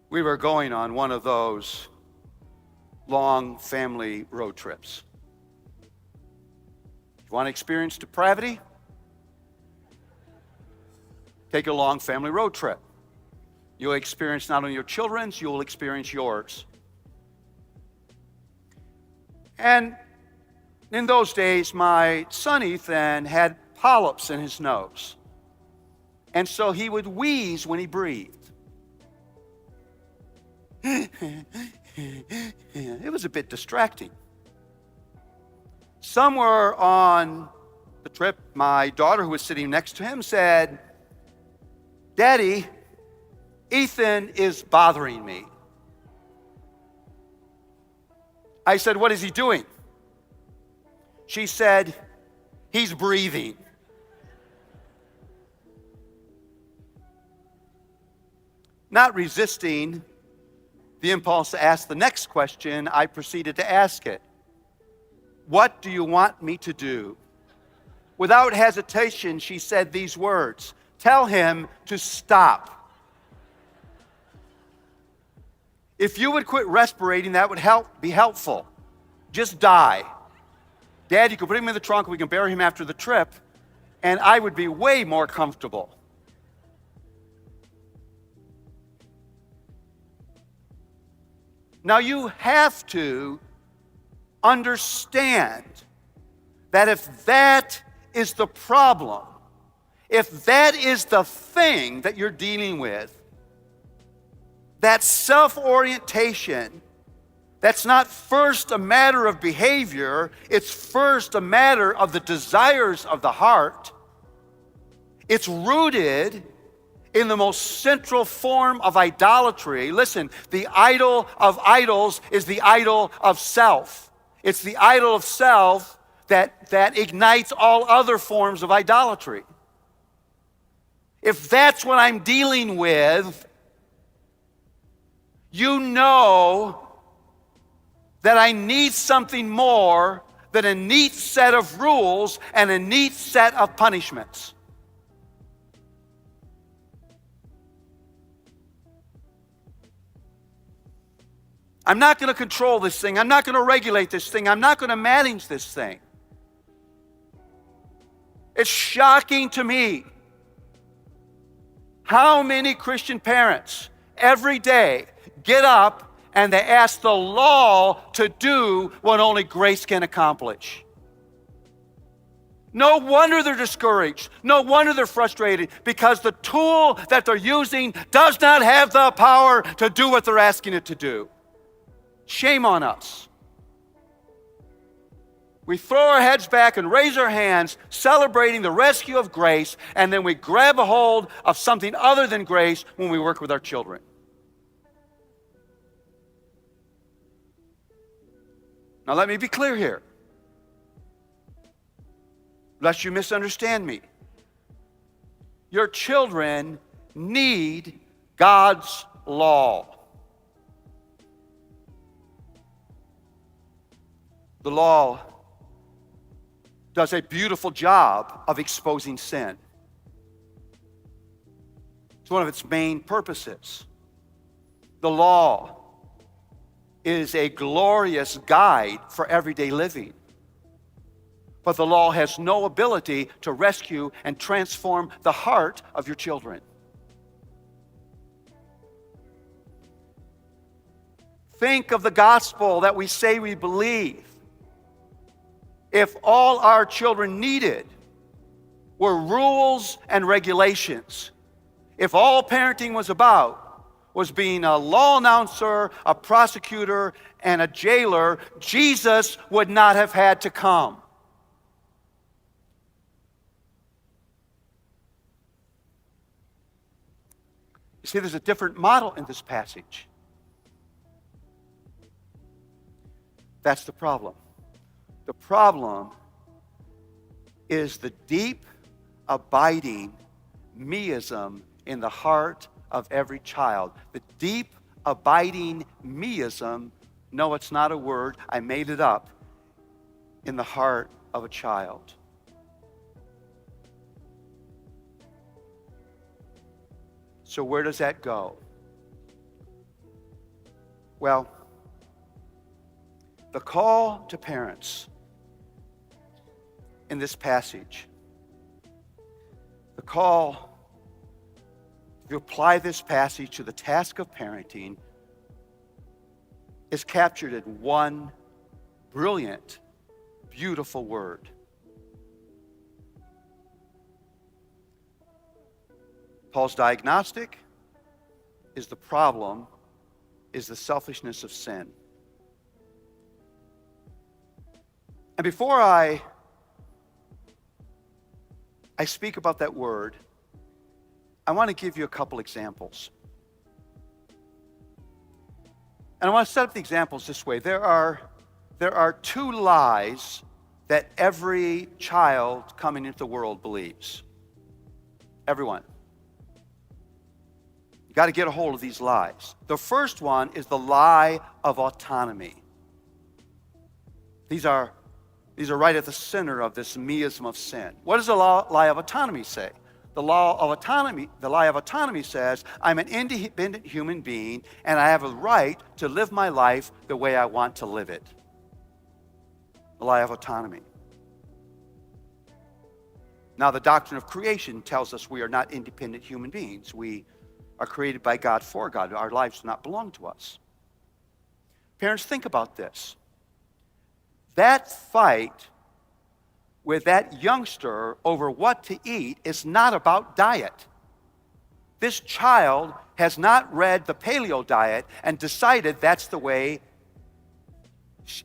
We were going on one of those long family road trips. You want to experience depravity? Take a long family road trip. You'll experience not only your children's, you'll experience yours. And in those days, my son Ethan had polyps in his nose. And so he would wheeze when he breathed. It was a bit distracting. Somewhere on the trip, my daughter, who was sitting next to him, said, "Daddy, Ethan is bothering me." I said, "What is he doing?" She said, "He's breathing." Not resisting the impulse to ask the next question, I proceeded to ask it. "What do you want me to do?" Without hesitation, she said these words, "Tell him to stop." If you would quit respirating, that would be helpful. Just die. Dad, you can put him in the trunk, we can bury him after the trip, and I would be way more comfortable. Now you have to understand that if that is the problem, if that is the thing that you're dealing with, that self-orientation, that's not first a matter of behavior, it's first a matter of the desires of the heart. It's rooted in the most central form of idolatry. Listen, the idol of idols is the idol of self. It's the idol of self that ignites all other forms of idolatry. If that's what I'm dealing with, you know that I need something more than a neat set of rules and a neat set of punishments. I'm not going to control this thing. I'm not going to regulate this thing. I'm not going to manage this thing. It's shocking to me how many Christian parents every day get up and they ask the law to do what only grace can accomplish. No wonder they're discouraged. No wonder they're frustrated, because the tool that they're using does not have the power to do what they're asking it to do. Shame on us. We throw our heads back and raise our hands, celebrating the rescue of grace, and then we grab a hold of something other than grace when we work with our children. Now let me be clear here, lest you misunderstand me. Your children need God's law. The law does a beautiful job of exposing sin. It's one of its main purposes. The law is a glorious guide for everyday living. But the law has no ability to rescue and transform the heart of your children. Think of the gospel that we say we believe. If all our children needed were rules and regulations, if all parenting was about was being a law announcer, a prosecutor, and a jailer, Jesus would not have had to come. You see, there's a different model in this passage. That's the problem. The problem is the deep, abiding meism in the heart of every child. The deep, abiding meism, no, it's not a word, I made it up, in the heart of a child. So where does that go? Well, the call to parents in this passage, the call to apply this passage to the task of parenting, is captured in one brilliant, beautiful word. Paul's diagnostic is the problem, is the selfishness of sin. And before I speak about that word, I want to give you a couple examples. And I want to set up the examples this way. There are two lies that every child coming into the world believes. Everyone. You got to get a hold of these lies. The first one is the lie of autonomy. These are right at the center of this miasm of sin. What does the lie of autonomy say? The lie of autonomy says, I'm an independent human being and I have a right to live my life the way I want to live it. The lie of autonomy. Now, the doctrine of creation tells us we are not independent human beings. We are created by God for God. Our lives do not belong to us. Parents, think about this. That fight with that youngster over what to eat is not about diet. This child has not read the paleo diet and decided that's the way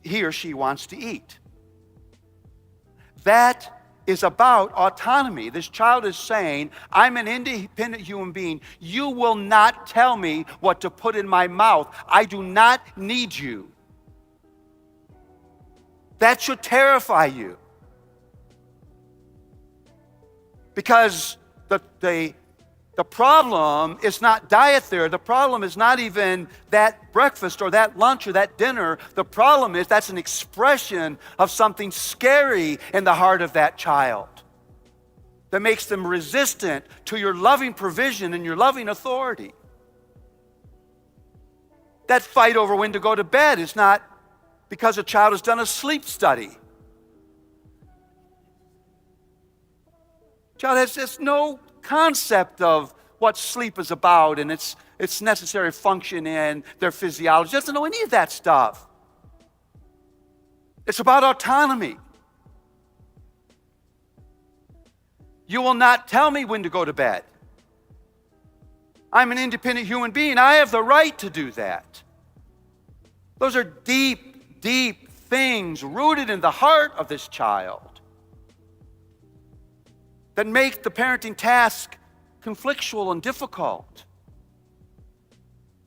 he or she wants to eat. That is about autonomy. This child is saying, I'm an independent human being. You will not tell me what to put in my mouth. I do not need you. That should terrify you. Because the problem is not diet there. The problem is not even that breakfast or that lunch or that dinner. The problem is that's an expression of something scary in the heart of that child that makes them resistant to your loving provision and your loving authority. That fight over when to go to bed is not because a child has done a sleep study. Child has just no concept of what sleep is about and its necessary function in their physiology. Doesn't know any of that stuff. It's about autonomy. You will not tell me when to go to bed. I'm an independent human being. I have the right to do that. Those are deep, deep things rooted in the heart of this child that make the parenting task conflictual and difficult.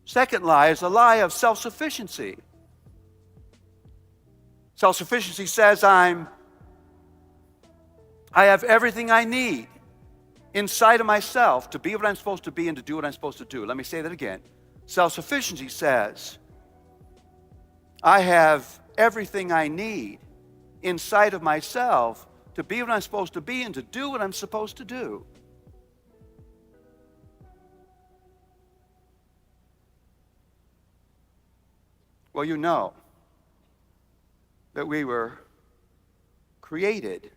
Second lie is a lie of self-sufficiency. Self-sufficiency says I have everything I need inside of myself to be what I'm supposed to be and to do what I'm supposed to do. Let me say that again. Self-sufficiency says I have everything I need inside of myself to be what I'm supposed to be and to do what I'm supposed to do. Well, you know that we were created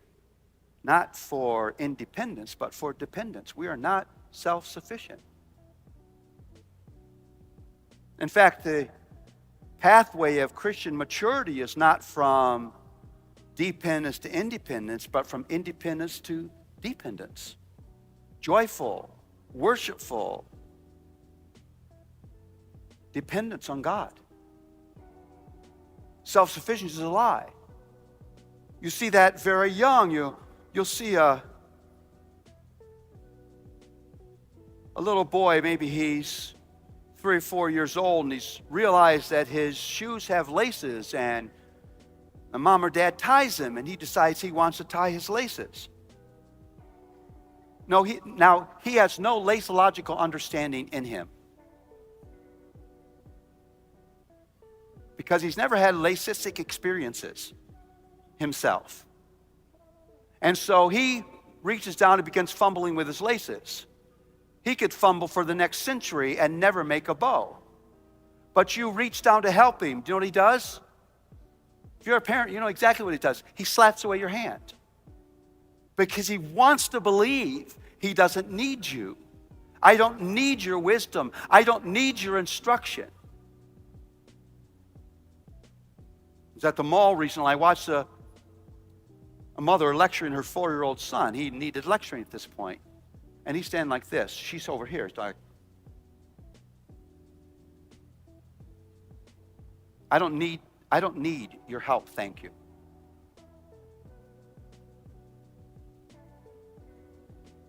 not for independence, but for dependence. We are not self-sufficient. In fact, the pathway of Christian maturity is not from dependence to independence, but from independence to dependence. Joyful, worshipful dependence on God. Self-sufficiency is a lie. You see that very young. You'll see a little boy, maybe he's 3 or 4 years old, and he's realized that his shoes have laces, and mom or dad ties them, and he decides he wants to tie his laces. No, he has no laceological understanding in him, because he's never had lacistic experiences himself. And so he reaches down and begins fumbling with his laces. He could fumble for the next century and never make a bow. but you reach down to help him. Do you know what he does? If you're a parent, you know exactly what he does. He slaps away your hand because he wants to believe he doesn't need you. I don't need your wisdom. I don't need your instruction. I was at the mall recently. I watched a mother lecturing her 4-year-old son. He needed lecturing at this point. And he's standing like this. She's over here. It's like, I don't need your help, thank you.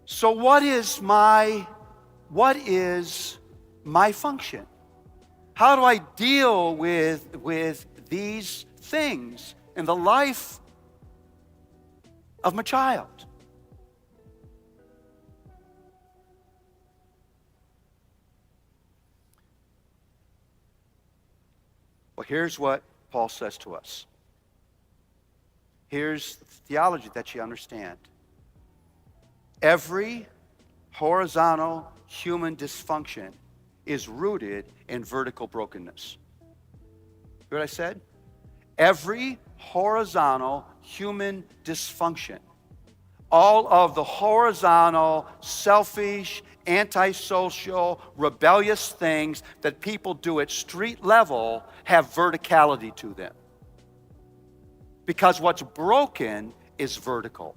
So what is my function? How do I deal with these things in the life of my child? Well, here's what Paul says to us. Here's the theology that you understand. Every horizontal human dysfunction is rooted in vertical brokenness. Hear what I said? Every horizontal human dysfunction, all of the horizontal, selfish, antisocial, rebellious things that people do at street level have verticality to them. Because what's broken is vertical.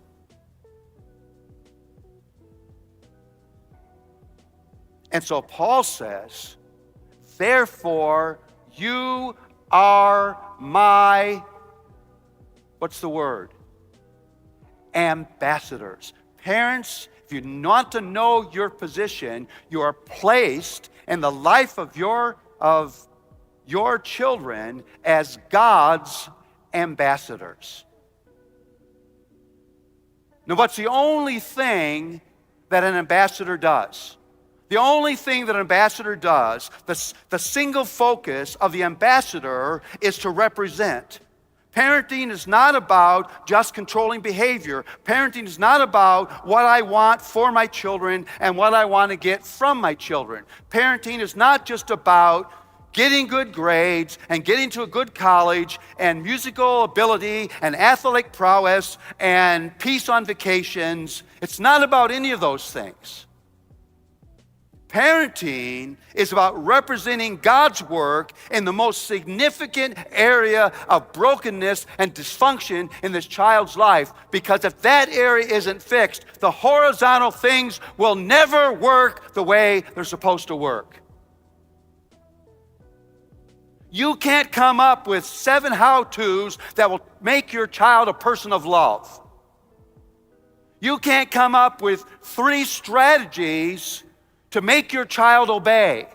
And so Paul says, therefore, you are my, what's the word? Ambassadors. Parents, if you want to know your position, you are placed in the life of your children as God's ambassadors. Now, what's the only thing that an ambassador does? The only thing that an ambassador does, the single focus of the ambassador is to represent. Parenting is not about just controlling behavior. Parenting is not about what I want for my children and what I want to get from my children. Parenting is not just about getting good grades and getting to a good college and musical ability and athletic prowess and peace on vacations. It's not about any of those things. Parenting is about representing God's work in the most significant area of brokenness and dysfunction in this child's life. Because if that area isn't fixed, the horizontal things will never work the way they're supposed to work. You can't come up with 7 how-tos that will make your child a person of love. You can't come up with 3 strategies to make your child obey.